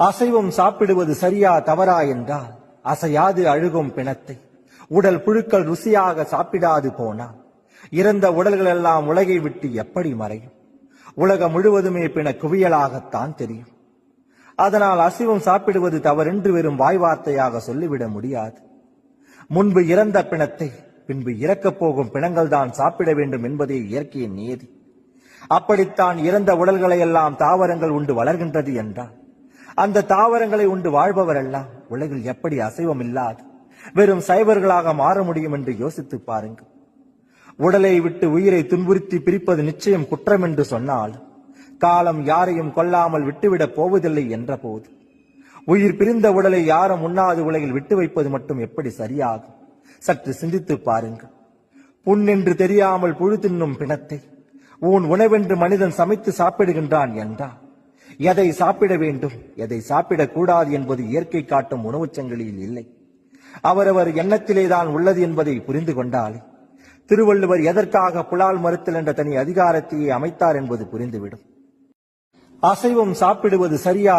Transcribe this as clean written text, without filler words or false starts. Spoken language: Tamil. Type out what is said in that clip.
அசைவம் சாப்பிடுவது சரியா தவறா என்றால் அசையாது அழுகும் பிணத்தை உடல் புழுக்கள் ருசியாக சாப்பிடாது போனால் இறந்த உடல்கள் எல்லாம் உலகை விட்டு எப்படி மறையும்? உலகம் முழுவதுமே பிண குவியலாகத்தான் தெரியும். அதனால் அசைவம் சாப்பிடுவது தவறென்று வெறும் வாய் வார்த்தையாக சொல்லிவிட முடியாது. முன்பு இறந்த பிணத்தை பின்பு இறக்கப் போகும் பிணங்கள் தான் சாப்பிட வேண்டும் என்பதே இயற்கையின் நியதி. அப்படித்தான் இறந்த உடல்களை எல்லாம் தாவரங்கள் உண்டு வளர்கின்றது என்றால் அந்த தாவரங்களை உண்டு வாழ்பவரெல்லாம் உலகில் எப்படி அசைவம் இல்லாது வெறும் சைவர்களாக மாற முடியும் என்று யோசித்து பாருங்கள். உடலை விட்டு உயிரை துன்புறுத்தி பிரிப்பது நிச்சயம் குற்றம் என்று சொன்னால் காலம் யாரையும் கொல்லாமல் விட்டுவிடப் போவதில்லை என்ற போது உயிர் பிரிந்த உடலை யாரும் உண்ணாது உலகில் விட்டு வைப்பது மட்டும் எப்படி சரியாகும்? சற்று சிந்தித்து பாருங்கள். புண் என்று தெரியாமல் புழு தின்னும் பிணத்தை உன் உணவென்று மனிதன் சமைத்து சாப்பிடுகின்றான் என்றால் எதை சாப்பிட வேண்டும் எதை சாப்பிடக்கூடாது என்பது இயற்கை காட்டும் உணவுச் சங்கிலியில் இல்லை. அவரவர் எண்ணத்திலேதான் உள்ளது என்பதை புரிந்து கொண்டாலே திருவள்ளுவர் எதற்காக புலால் மறுத்தல் என்ற தனி அதிகாரத்தையே அமைத்தார் என்பது புரிந்துவிடும். அசைவம் சாப்பிடுவது சரியா